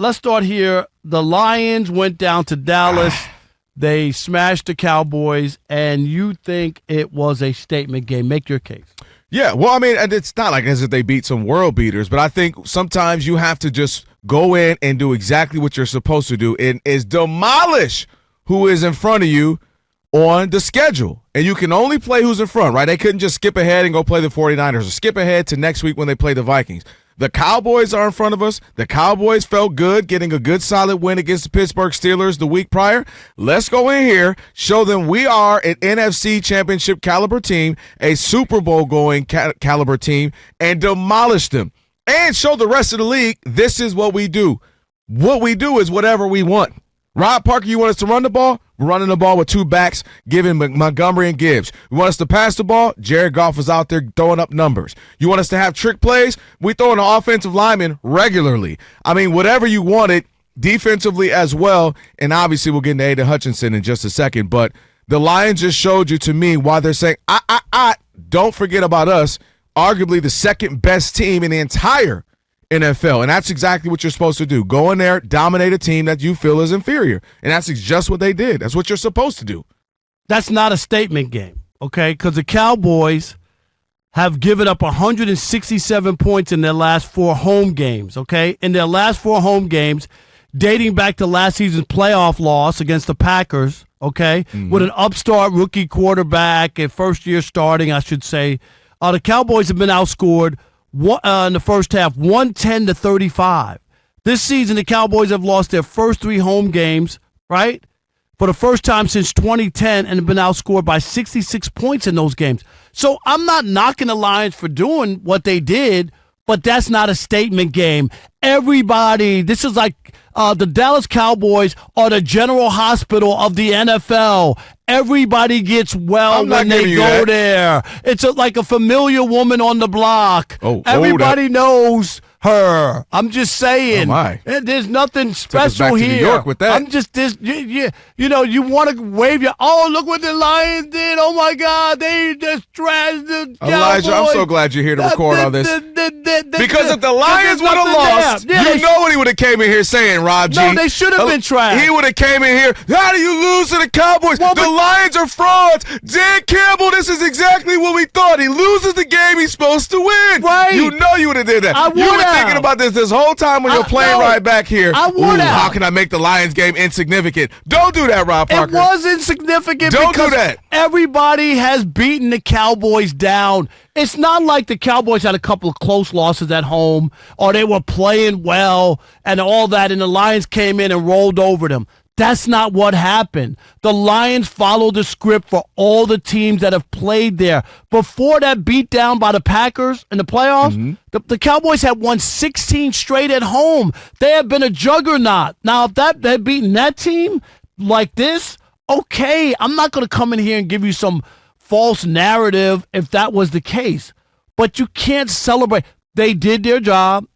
let's start here. The Lions went down to Dallas. They smashed the Cowboys, and you think it was a statement game. Make your case. Yeah, well, I mean, and it's not like as if they beat some world beaters, but I think sometimes you have to just go in and do exactly what you're supposed to do, and is demolish who is in front of you on the schedule. And you can only play who's in front, right? They couldn't just skip ahead and go play the 49ers or skip ahead to next week when they play the Vikings. The Cowboys are in front of us. The Cowboys felt good getting a good solid win against the Pittsburgh Steelers the week prior. Let's go in here, show them we are an NFC championship caliber team, a Super Bowl going caliber team, and demolish them. And show the rest of the league this is what we do. What we do is whatever we want. Rob Parker, you want us to run the ball? We're running the ball with two backs, giving Montgomery and Gibbs. You want us to pass the ball? Jared Goff is out there throwing up numbers. You want us to have trick plays? We throw in an offensive lineman regularly. I mean, whatever you wanted, defensively as well, and obviously we'll get into Aiden Hutchinson in just a second, but the Lions just showed you to me why they're saying, don't forget about us, arguably the second best team in the entire NFL, and that's exactly what you're supposed to do. Go in there, dominate a team that you feel is inferior, and that's just what they did. That's what you're supposed to do. That's not a statement game, okay? Because the Cowboys have given up 167 points in their last 4 home games, okay? In their last 4 home games, dating back to last season's playoff loss against the Packers, okay, with an upstart rookie quarterback and first year starting, I should say, the Cowboys have been outscored in the first half, 110-35. This season, the Cowboys have lost their first 3 home games, right, for the first time since 2010, and have been outscored by 66 points in those games. So I'm not knocking the Lions for doing what they did, but that's not a statement game. Everybody, this is like the Dallas Cowboys are the general hospital of the NFL. Everybody gets well when they go there. It's like a familiar woman on the block. Everybody knows her. I'm just saying. Oh my. There's nothing special Took us back here. to New York with that. I'm just this. You know, you want to wave your. Oh, look what the Lions did! Oh my God, they just trashed the Cowboys. Elijah, I'm so glad you're here to record all this. Because if the Lions would have lost, you know what he would have came in here saying, Rob G. No, they should have been trashed. He would have came in here. How do you lose to the Cowboys? The Lions are frauds. Dan Campbell, this is exactly what we thought. He loses the game he's supposed to win. Right. You know you would have did that. I would You were have. thinking about this whole time when you're playing right back here. I would have. How can I make the Lions game insignificant? Don't do that, Rob Parker. It was insignificant. Don't because do that. Everybody has beaten the Cowboys down. It's not like the Cowboys had a couple of close losses at home or they were playing well and all that, and the Lions came in and rolled over them. That's not what happened. The Lions followed the script for all the teams that have played there. Before that beatdown by the Packers in the playoffs, the Cowboys had won 16 straight at home. They have been a juggernaut. Now, if they had beaten that team like this, okay, I'm not going to come in here and give you some false narrative if that was the case. But you can't celebrate. They did their job.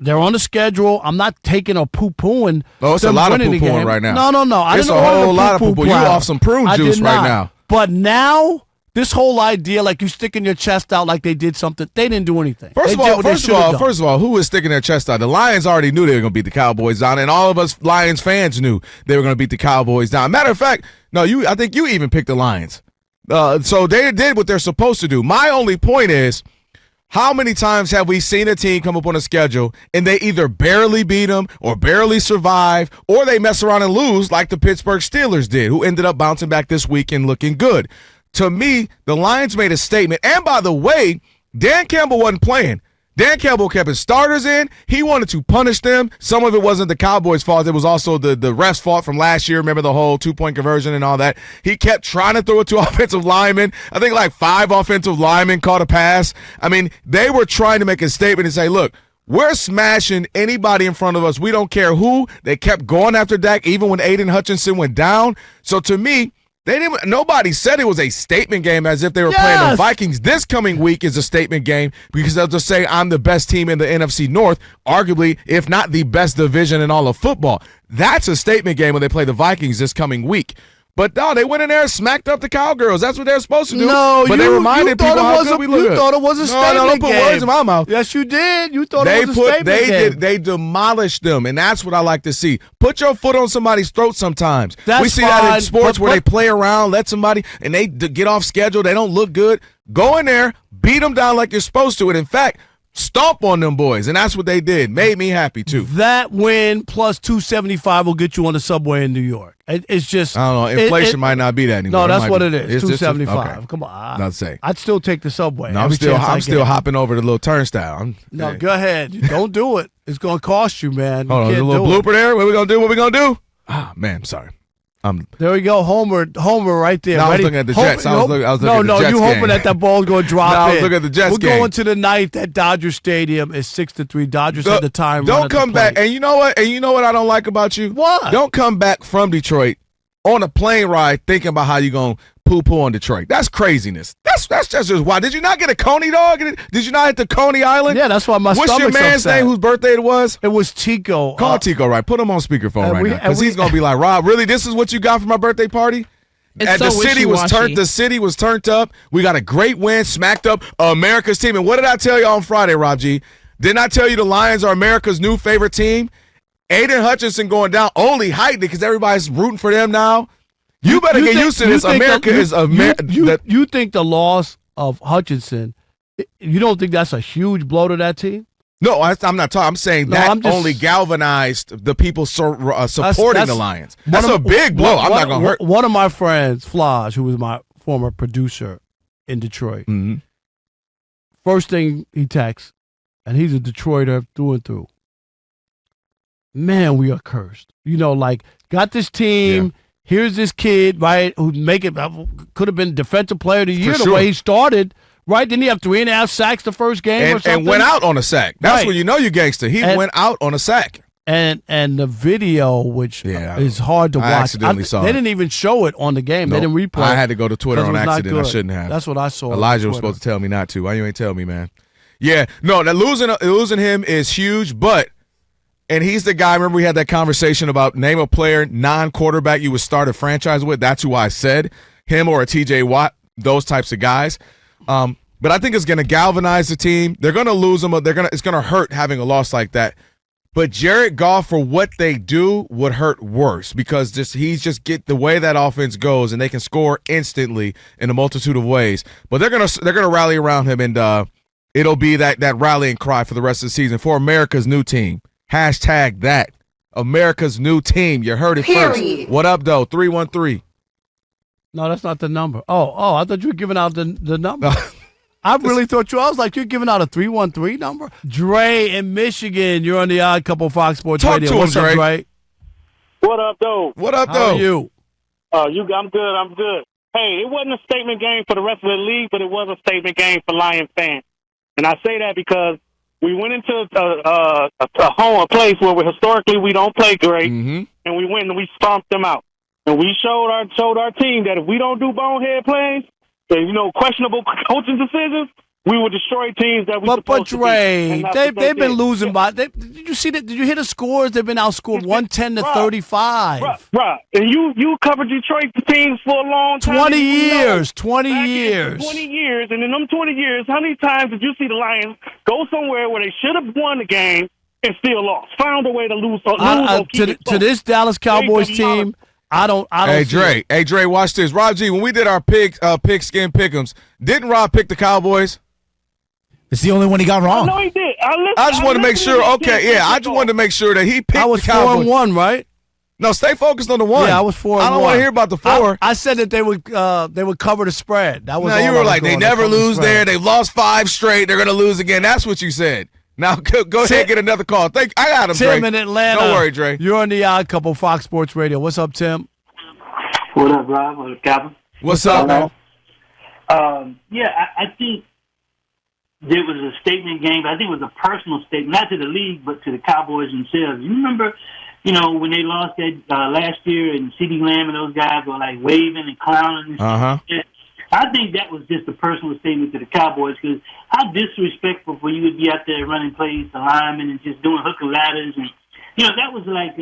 They're on the schedule. I'm not taking a poo-pooing. Oh, it's a lot of poo-pooing right now. No. It's a whole lot of poo-poo. You off some prune juice right now. But now, this whole idea, like you sticking your chest out like they did something, they didn't do anything. First of all, who was sticking their chest out? The Lions already knew they were going to beat the Cowboys down, and all of us Lions fans knew they were going to beat the Cowboys down. Matter of fact, I think you even picked the Lions. So they did what they're supposed to do. My only point is, how many times have we seen a team come up on a schedule and they either barely beat them or barely survive, or they mess around and lose like the Pittsburgh Steelers did, who ended up bouncing back this week and looking good? To me, the Lions made a statement. And by the way, Dan Campbell wasn't playing. Dan Campbell kept his starters in. He wanted to punish them. Some of it wasn't the Cowboys' fault. It was also the refs' fault from last year. Remember the whole 2-point conversion and all that? He kept trying to throw it to offensive linemen. I think like 5 offensive linemen caught a pass. I mean, they were trying to make a statement and say, look, we're smashing anybody in front of us. We don't care who. They kept going after Dak even when Aiden Hutchinson went down. So to me, nobody said it was a statement game as if they were playing the Vikings. This coming week is a statement game because they'll just say, I'm the best team in the NFC North, arguably, if not the best division in all of football. That's a statement game when they play the Vikings this coming week. But no, they went in there and smacked up the Cowgirls. That's what they're supposed to do. No, but they reminded people how good we look. You thought it was a statement don't put game. words in my mouth. Yes, you did. You thought it was a statement game. They demolished them, and that's what I like to see. Put your foot on somebody's throat sometimes. That's we see fine, that in sports where they play around, let somebody, and they get off schedule. They don't look good. Go in there, beat them down like you're supposed to, and in fact, stomp on them boys, and that's what they did. Made me happy, too. That win plus 275 will get you on the subway in New York. It's just... I don't know. Inflation might not be that anymore. No, that's what it is. 275. Okay. Come on. Not say. I'd still take the subway. No, I'm still hopping over the little turnstile. Go ahead. Don't do it. It's going to cost you, man. Hold on. There's a little blooper there. What we going to do? What we going to do? Ah, man, I'm sorry. There we go, Homer right there. No, I was looking at the Jets. I was looking at the Jets you hoping that ball's going to drop in. I was looking at the Jets game. We're going to the ninth at Dodger Stadium. It's 6-3. Dodgers at the time. Don't come back. And you know what? I don't like about you? What? Don't come back from Detroit on a plane ride thinking about how you're going to poo-poo on Detroit. That's craziness. That's just why. Did you not get a Coney dog? Did you not hit the Coney Island? Yeah, that's why my stomach's upset. What's your man's name whose birthday it was? It was Tico. Call Tico, right? Put him on speakerphone right now. Because he's going to be like, Rob, really? This is what you got for my birthday party? The city was turned up. We got a great win, smacked up America's team. And what did I tell you on Friday, Rob G? Didn't I tell you the Lions are America's new favorite team? Aiden Hutchinson going down only heightened it because everybody's rooting for them now. You better get used to this. America is America. You think the loss of Hutchinson, you don't think that's a huge blow to that team? No, I'm not talking. I'm saying only galvanized the people supporting the Lions. That's a big blow. I'm not going to hurt. One of my friends, Flaj, who was my former producer in Detroit, first thing he texts, and he's a Detroiter through and through. Man, we are cursed. Got this team. Yeah. Here's this kid, right, who could have been defensive player of the year the way he started, right? Didn't he have 3.5 sacks the first game or something? And went out on a sack. That's when you know you gangster. He went out on a sack. And the video, which is hard to watch. I accidentally saw it. They didn't even show it on the game. Nope. They didn't replay it. I had to go to Twitter on accident. I shouldn't have. That's what I saw. Elijah was supposed to tell me not to. Why you ain't tell me, man? Yeah, no, that losing him is huge, but and he's the guy, remember we had that conversation about name a player, non-quarterback you would start a franchise with. That's who I said. Him or a TJ Watt, those types of guys. But I think it's going to galvanize the team. They're going to lose them. It's going to hurt having a loss like that. But Jared Goff, for what they do, would hurt worse because he's just get the way that offense goes, and they can score instantly in a multitude of ways. But they're gonna rally around him, and it'll be that rallying cry for the rest of the season for America's new team. Hashtag that. America's new team. You heard it first. What up, though? 313. No, that's not the number. Oh, I thought you were giving out the number. I really thought I was like, you're giving out a 313 number? Dre in Michigan. You're on the Odd Couple Fox Sports Radio. Talk to What's him, up, Dre? What up, though? How are you? I'm good. Hey, it wasn't a statement game for the rest of the league, but it was a statement game for Lions fans. And I say that because we went into a place where historically we don't play great, and we went and we stomped them out. And we showed our team that if we don't do bonehead plays, and questionable coaching decisions, we will destroy teams that we supposed to be. But they've been losing by. Did you see that? Did you hear the scores? They've been outscored 110 to 35. Right. And you covered Detroit teams for a long time. 20 years. 20 years. And in them 20 years, how many times did you see the Lions go somewhere where they should have won the game and still lost? Found a way to lose. To this Dallas Cowboys team, I don't. Hey Dre, watch this. Rob G, when we did our pigskin pick'ems, didn't Rob pick the Cowboys? It's the only one he got wrong. No, he did. I just wanted to make sure. Okay, yeah, I just wanted to make sure that he picked the Cowboys. I was 4-1, right? No, stay focused on the one. Yeah, I was 4-1. I don't want to hear about the 4. I said that they would cover the spread. That was. No, you were like they never lose there. They've lost 5 straight. They're gonna lose again. That's what you said. Now go ahead and get another call. I got him, Tim Dre. in Atlanta. Don't worry, Dre. You're on the Odd Couple Fox Sports Radio. What's up, Tim? What up, Rob? What up, Calvin? What's up, man? I think there was a statement game. I think it was a personal statement, not to the league, but to the Cowboys themselves. You remember, when they lost that last year, and CeeDee Lamb and those guys were like waving and clowning. And shit. I think that was just a personal statement to the Cowboys because how disrespectful for you to be out there running plays to linemen and just doing hook and ladders and that was like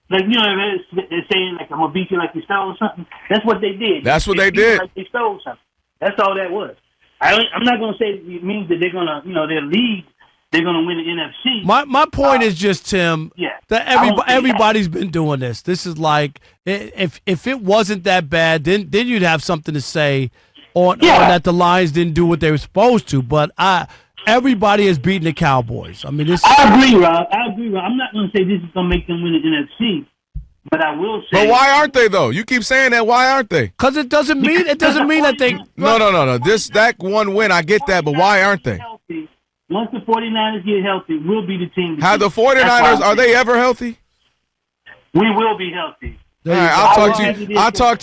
Like, you know, they're saying, like, I'm going to beat you like you stole something. That's what they did. That's what they beat you did. like they stole something. That's all that was. I'm not going to say it means that they're going to, you know, their league, they're going to win the NFC. My point is just, Tim, that everybody's been doing this. This is like, if it wasn't that bad, then you'd have something to say on that the Lions didn't do what they were supposed to. But everybody has beaten the Cowboys. I mean, I agree, Rob. I'm not going to say this is going to make them win the NFC, but I will say. But why aren't they though? You keep saying that. Why aren't they? Because it doesn't mean that they. No. That one win, I get that, but why aren't they? Once the 49ers get healthy, we'll be the team. Have the 49ers, are they ever healthy? We will be healthy. All right, I'll talk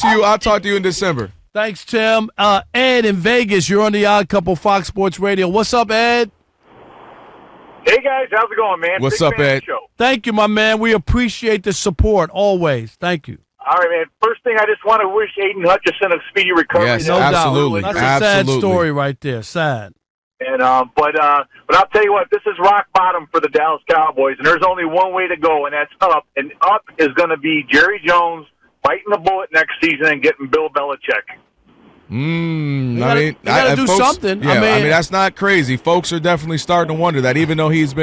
to you in December. Thanks, Tim. Ed in Vegas, you're on the Odd Couple Fox Sports Radio. What's up, Ed? Hey, guys. How's it going, man? What's up, Ed? Thank you, my man. We appreciate the support always. Thank you. All right, man. First thing, I just want to wish Aiden Hutchinson a speedy recovery. Yes, no absolutely. doubt. That's a sad story right there. Sad. And but I'll tell you what, this is rock bottom for the Dallas Cowboys, and there's only one way to go, and that's up. And up is going to be Jerry Jones biting the bullet next season and getting Bill Belichick. You gotta do something. Yeah, I mean that's not crazy. Folks are definitely starting to wonder that, even though he's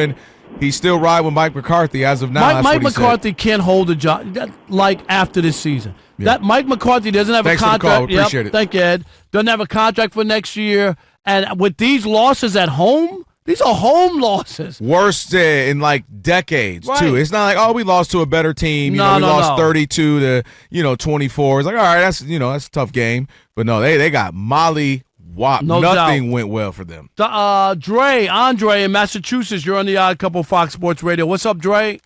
still riding with Mike McCarthy as of now. Mike McCarthy can't hold a job like after this season. Yeah. That Mike McCarthy doesn't have Thanks a contract. for the call. We appreciate it. Thank you, Ed. Doesn't have a contract for next year. And with these losses at home, these are home losses. Worst in like decades, Right. too. It's not like, we lost to a better team. We lost 32 to 24. It's like, all right, that's a tough game. But no, they got molly-whopped. Nothing went well for them. Andre in Massachusetts, you're on the Odd Couple Fox Sports Radio. What's up, Dre?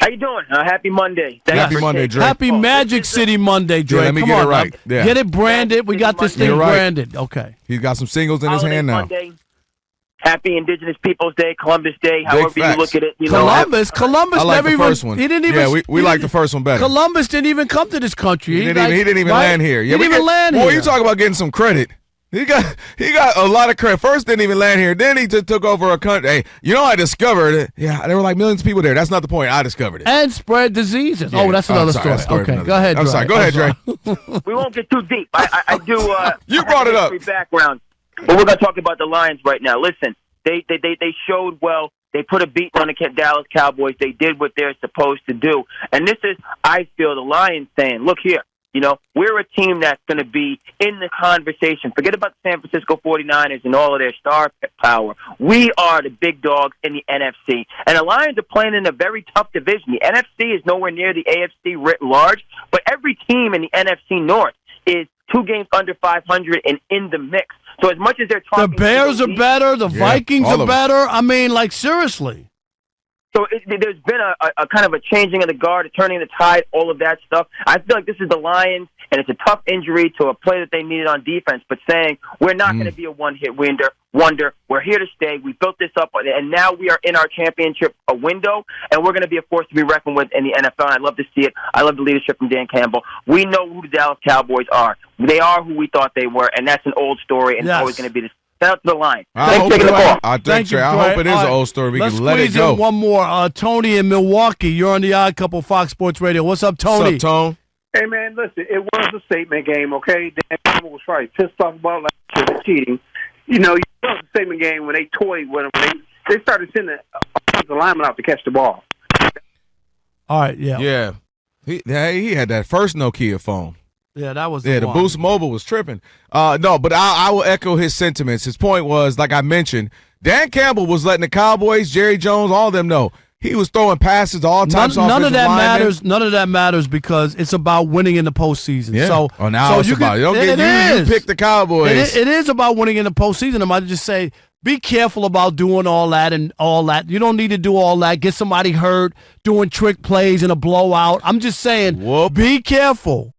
How you doing? Happy Monday. Happy Monday, Dre. Happy Magic City Monday, Dre. Yeah, let me Come get on, it right. man. Yeah. Get it branded. We got this thing branded. Okay. He's got some singles in his Holiday hand now. Monday. Happy Indigenous Peoples Day, Columbus Day, however you look at it. Columbus I like never the first one. He didn't even. Yeah, we like the first one better. Columbus didn't even come to this country. He didn't even land here. Yeah, he didn't even land here. Boy, you talk about getting some credit. He got a lot of credit. First, didn't even land here. Then he just took over a country. Hey, I discovered it. Yeah, there were like millions of people there. That's not the point. I discovered it. And spread diseases. Yeah. Oh, that's another sorry, story. Okay, another go ahead, I'm Dre. sorry. Go ahead, Dre. We won't get too deep. I do. You brought it up. Background, but we're going to talk about the Lions right now. Listen, they showed well. They put a beat on the Dallas Cowboys. They did what they're supposed to do, and this is, I feel, the Lions saying, "Look here." We're a team that's going to be in the conversation. Forget about the San Francisco 49ers and all of their star power. We are the big dogs in the NFC. And the Lions are playing in a very tough division. The NFC is nowhere near the AFC writ large, but every team in the NFC North is 2 games under 500 and in the mix. So as much as they're talking... The Bears are better. The Vikings are better. I mean, like, seriously. So there's been a kind of a changing of the guard, a turning of the tide, all of that stuff. I feel like this is the Lions, and it's a tough injury to a play that they needed on defense, but saying we're not going to be a one-hit wonder. We're here to stay. We built this up, and now we are in our championship window, and we're going to be a force to be reckoned with in the NFL, and I love to see it. I love the leadership from Dan Campbell. We know who the Dallas Cowboys are. They are who we thought they were, and that's an old story, and it's always going to be the Shout out to the line. I hope it is an old story. We Let's can let it go. in one more. Tony in Milwaukee. You're on the Odd Couple Fox Sports Radio. What's up, Tony? What's up, Tone? Hey, man, listen, it was a statement game, okay? Dan Campbell was right. Pissed off about the cheating. You know a statement game when they toyed with him. They started sending the lineman out to catch the ball. All right, yeah. Yeah. He had that first Nokia phone. Yeah, that was the Boost Mobile was tripping. No, but I will echo his sentiments. His point was, like I mentioned, Dan Campbell was letting the Cowboys, Jerry Jones, all of them know he was throwing passes all types of none of that linemen. matters. None of that matters because it's about winning in the postseason. Yeah. So, now it's about it. Don't get you pick the Cowboys. It is about winning in the postseason. I might just say, be careful about doing all that and all that. You don't need to do all that. Get somebody hurt, doing trick plays in a blowout. I'm just saying, be careful.